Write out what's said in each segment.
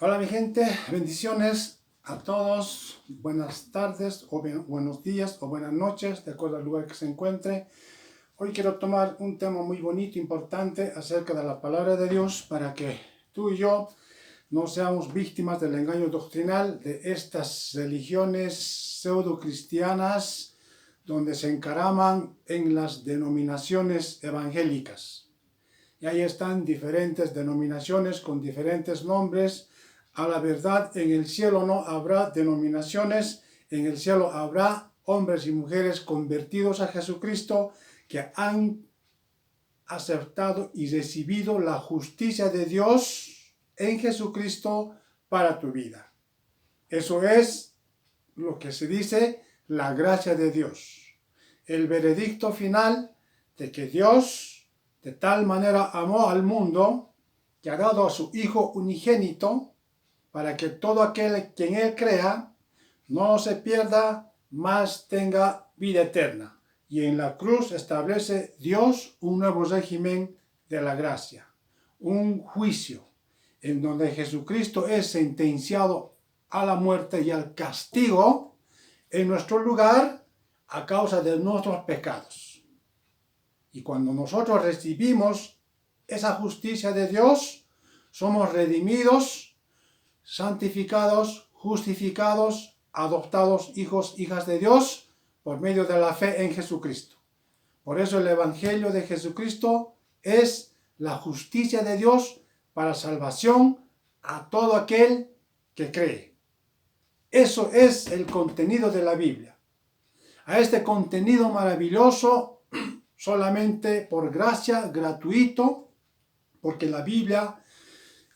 Hola mi gente, bendiciones a todos, buenas tardes o buenos días o buenas noches, de acuerdo al lugar que se encuentre. Hoy quiero tomar un tema muy bonito, importante, acerca de la palabra de Dios, para que tú y yo no seamos víctimas del engaño doctrinal de estas religiones pseudo-cristianas donde se encaraman en las denominaciones evangélicas. Y ahí están diferentes denominaciones con diferentes nombres. A la verdad, en el cielo no habrá denominaciones, en el cielo habrá hombres y mujeres convertidos a Jesucristo que han aceptado y recibido la justicia de Dios en Jesucristo para tu vida. Eso es lo que se dice la gracia de Dios. El veredicto final de que Dios de tal manera amó al mundo que ha dado a su Hijo unigénito para que todo aquel que en Él crea no se pierda, mas tenga vida eterna. Y en la cruz establece Dios un nuevo régimen de la gracia, un juicio en donde Jesucristo es sentenciado a la muerte y al castigo en nuestro lugar a causa de nuestros pecados. Y cuando nosotros recibimos esa justicia de Dios, somos redimidos, santificados, justificados, adoptados hijos, hijas de Dios por medio de la fe en Jesucristo. Por eso el Evangelio de Jesucristo es la justicia de Dios para salvación a todo aquel que cree. Eso es el contenido de la Biblia. A este contenido maravilloso, solamente por gracia, gratuito, porque la Biblia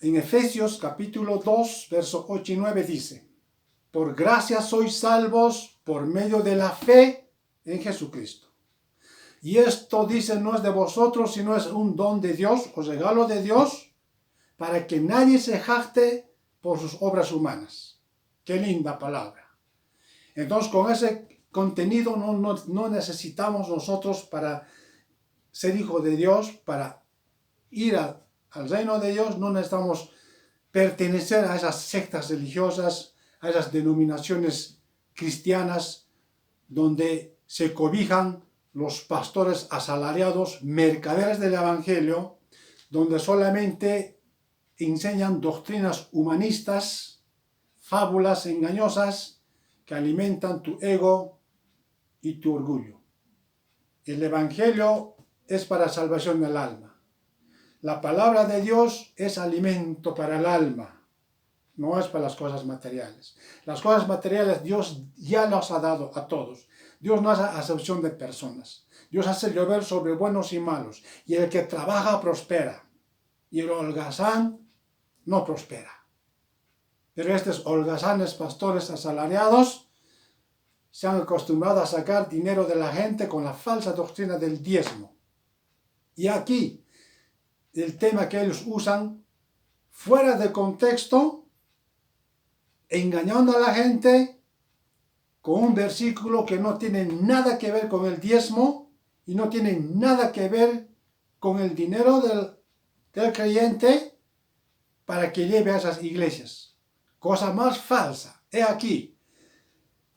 en Efesios capítulo 2, versos 8 y 9 dice: por gracia sois salvos por medio de la fe en Jesucristo. Y esto dice no es de vosotros, sino es un don de Dios, o regalo de Dios, para que nadie se jacte por sus obras humanas. Qué linda palabra. Entonces, con ese contenido no necesitamos nosotros para ser hijo de Dios, para ir al reino de Dios, no necesitamos pertenecer a esas sectas religiosas, a esas denominaciones cristianas donde se cobijan los pastores asalariados, mercaderes del Evangelio, donde solamente enseñan doctrinas humanistas, fábulas engañosas que alimentan tu ego y tu orgullo. El Evangelio es para salvación del alma. La palabra de Dios es alimento para el alma, no es para las cosas materiales. Las cosas materiales Dios ya las ha dado a todos. Dios no hace acepción de personas. Dios hace llover sobre buenos y malos. Y el que trabaja prospera. Y el holgazán no prospera. Pero estos holgazanes pastores asalariados se han acostumbrado a sacar dinero de la gente con la falsa doctrina del diezmo. Y aquí el tema que ellos usan fuera de contexto, engañando a la gente con un versículo que no tiene nada que ver con el diezmo y no tiene nada que ver con el dinero del creyente para que lleve a esas iglesias. Cosa más falsa. He aquí.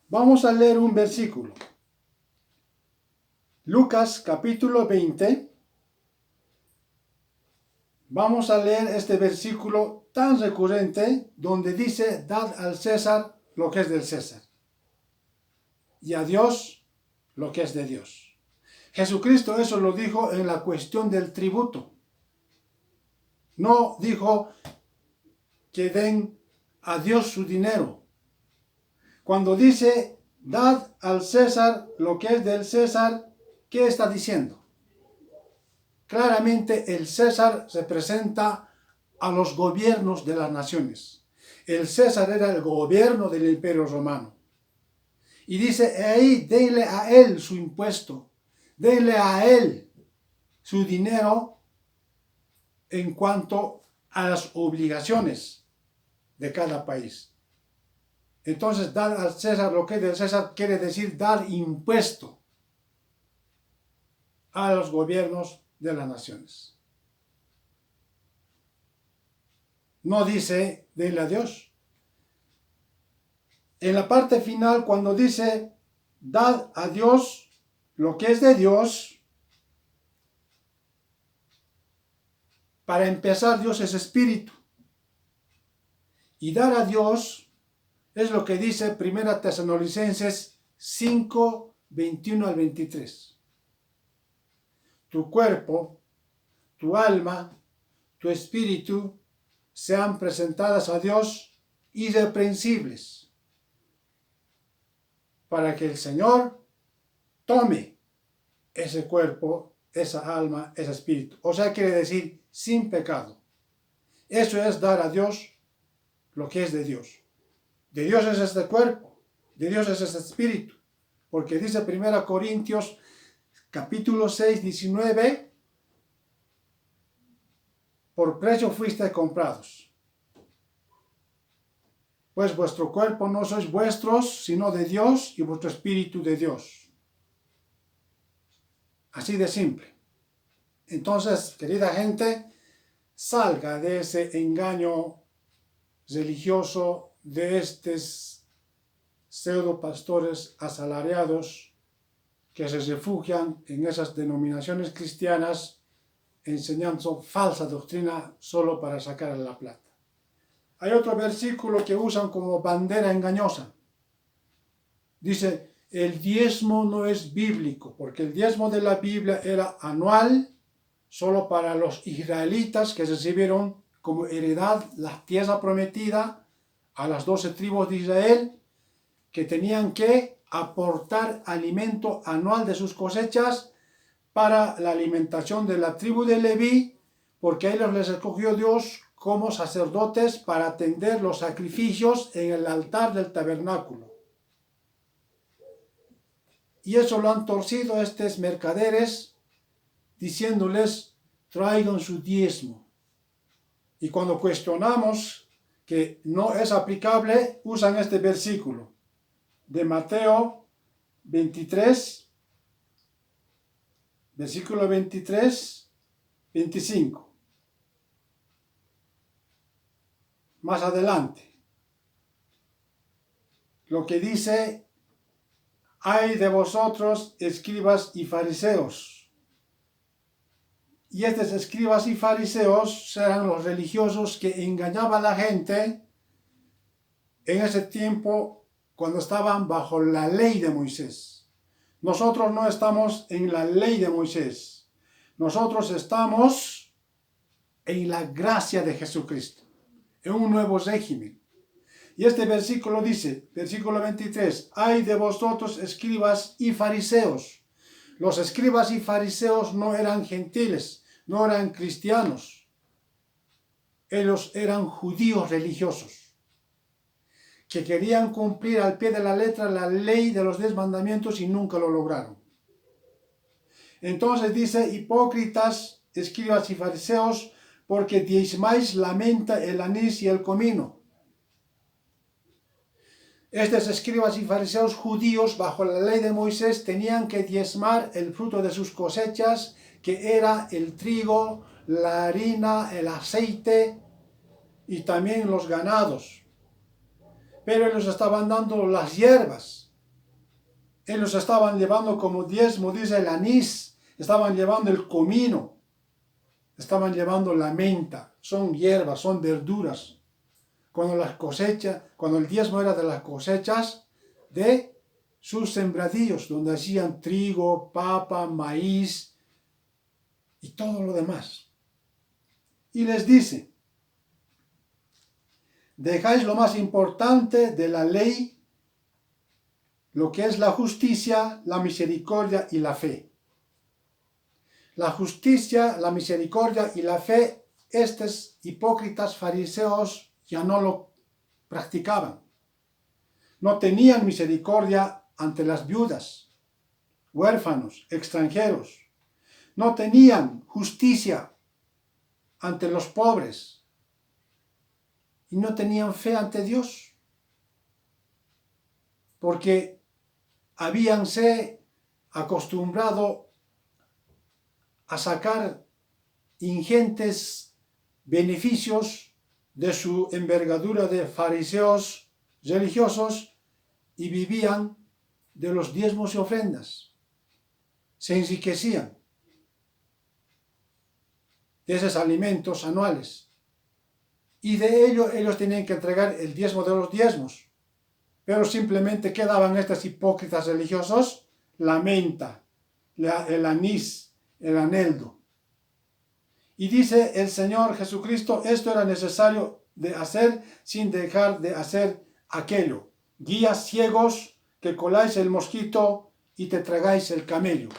Vamos a leer un versículo. Lucas capítulo 20. Vamos a leer este versículo tan recurrente donde dice: dad al César lo que es del César y a Dios lo que es de Dios. Jesucristo eso lo dijo en la cuestión del tributo. No dijo que den a Dios su dinero. Cuando dice dad al César lo que es del César, ¿qué está diciendo? Claramente el César representa a los gobiernos de las naciones. El César era el gobierno del Imperio Romano. Y dice ahí, denle a él su impuesto, denle a él su dinero en cuanto a las obligaciones de cada país. Entonces, dar al César lo que es del César quiere decir dar impuesto a los gobiernos de las naciones. no dice denle a Dios. En la parte final, cuando dice dad a Dios lo que es de Dios, para empezar, Dios es espíritu. Y dar a Dios es lo que dice 1 Tesalonicenses 5, 21 al 23. Tu cuerpo, tu alma, tu espíritu sean presentadas a Dios irreprensibles, para que el Señor tome ese cuerpo, esa alma, ese espíritu. O sea, quiere decir sin pecado. Eso es dar a Dios lo que es de Dios. De Dios es este cuerpo, de Dios es este espíritu. Porque dice 1 Corintios capítulo 6, 19, por precio fuisteis comprados. Pues vuestro cuerpo no sois vuestros, sino de Dios, y vuestro espíritu de Dios. Así de simple. Entonces, querida gente, salga de ese engaño religioso, de estos pseudo pastores asalariados que se refugian en esas denominaciones cristianas enseñando falsa doctrina solo para sacar la plata. Hay otro versículo que usan como bandera engañosa. Dice, el diezmo no es bíblico, porque el diezmo de la Biblia era anual, solo para los israelitas que recibieron como heredad la tierra prometida a las 12 tribus de Israel, que tenían que aportar alimento anual de sus cosechas para la alimentación de la tribu de Leví, porque a ellos les escogió Dios como sacerdotes para atender los sacrificios en el altar del tabernáculo. Y eso lo han torcido estos mercaderes, diciéndoles, traigan su diezmo. Y cuando cuestionamos que no es aplicable, usan este versículo de Mateo 23, versículo 23, 25. Más adelante, lo que dice, ay de vosotros, escribas y fariseos. Y estos escribas y fariseos eran los religiosos que engañaban a la gente en ese tiempo cuando estaban bajo la ley de Moisés. Nosotros no estamos en la ley de Moisés. Nosotros estamos en la gracia de Jesucristo, en un nuevo régimen. Y este versículo dice, versículo 23, ay de vosotros escribas y fariseos. Los escribas y fariseos no eran gentiles, no eran cristianos. Ellos eran judíos religiosos, que querían cumplir al pie de la letra la ley de los 10 mandamientos y nunca lo lograron. Entonces dice, hipócritas, escribas y fariseos, porque diezmáis la menta, el anís y el comino. Estos escribas y fariseos judíos, bajo la ley de Moisés, tenían que diezmar el fruto de sus cosechas, que era el trigo, la harina, el aceite y también los ganados. Pero ellos estaban dando las hierbas. Ellos estaban llevando como diezmo, dice el anís, estaban llevando el comino, estaban llevando la menta. Son hierbas, son verduras. Cuando el diezmo era de las cosechas de sus sembradíos, donde hacían trigo, papa, maíz y todo lo demás. Y les dice, dejáis lo más importante de la ley, lo que es la justicia, la misericordia y la fe. La justicia, la misericordia y la fe, estos hipócritas fariseos ya no lo practicaban. No tenían misericordia ante las viudas, huérfanos, extranjeros. No tenían justicia ante los pobres. Y no tenían fe ante Dios. Porque habíanse acostumbrado a sacar ingentes beneficios de su envergadura de fariseos religiosos y vivían de los diezmos y ofrendas. Se enriquecían de esos alimentos anuales. Y de ello ellos tenían que entregar el diezmo de los diezmos. Pero simplemente quedaban estos hipócritas religiosos, la menta, el anís, el aneldo. Y dice el Señor Jesucristo, esto era necesario de hacer sin dejar de hacer aquello. Guías ciegos que coláis el mosquito y te tragáis el camello.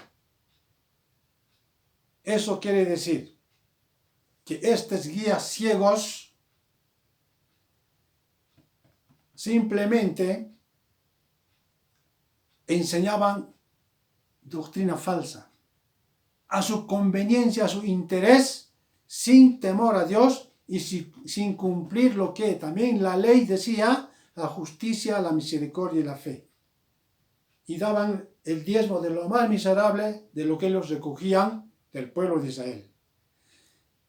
Eso quiere decir que estos guías ciegos simplemente enseñaban doctrina falsa, a su conveniencia, a su interés, sin temor a Dios y sin cumplir lo que también la ley decía, la justicia, la misericordia y la fe. Y daban el diezmo de lo más miserable de lo que ellos recogían del pueblo de Israel.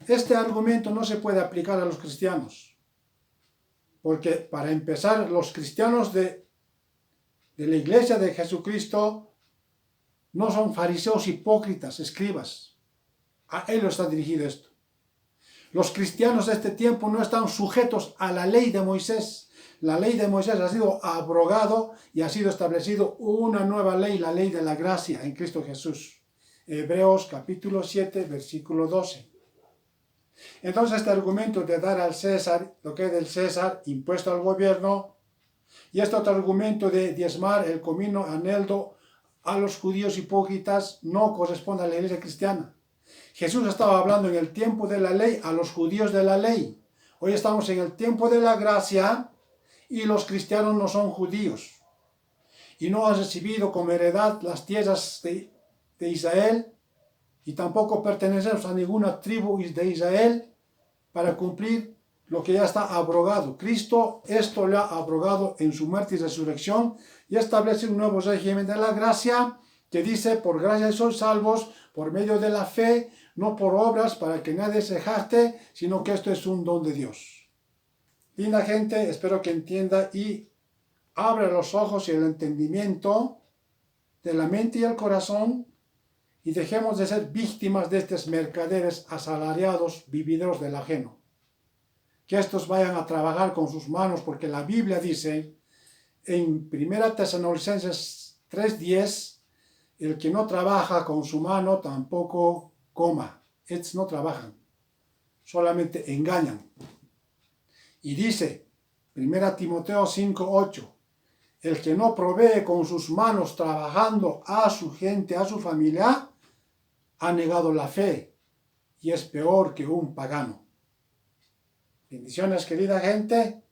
Este argumento no se puede aplicar a los cristianos, porque para empezar, los cristianos de la iglesia de Jesucristo no son fariseos hipócritas, escribas. A ellos está dirigido esto. Los cristianos de este tiempo no están sujetos a la ley de Moisés. La ley de Moisés ha sido abrogado y ha sido establecido una nueva ley, la ley de la gracia en Cristo Jesús. Hebreos capítulo 7, versículo 12. Entonces este argumento de dar al César lo que es del César, impuesto al gobierno, y este otro argumento de diezmar el comino aneldo a los judíos hipócritas no corresponde a la iglesia cristiana. Jesús estaba hablando en el tiempo de la ley a los judíos de la ley. Hoy estamos en el tiempo de la gracia y los cristianos no son judíos. Y no han recibido como heredad las tierras de Israel y tampoco pertenecemos a ninguna tribu de Israel para cumplir lo que ya está abrogado. Cristo esto lo ha abrogado en su muerte y resurrección y establece un nuevo régimen de la gracia que dice, por gracia sois salvos por medio de la fe, no por obras para que nadie se jacte, sino que esto es un don de Dios. Linda gente, espero que entienda y abra los ojos y el entendimiento de la mente y el corazón y dejemos de ser víctimas de estos mercaderes asalariados, vividores del ajeno. Que estos vayan a trabajar con sus manos, porque la Biblia dice en 1 Tesalonicenses 3:10, el que no trabaja con su mano tampoco coma. Estos no trabajan, solamente engañan. Y dice 1 Timoteo 5:8, el que no provee con sus manos trabajando a su gente, a su familia, ha negado la fe y es peor que un pagano. Bendiciones, querida gente.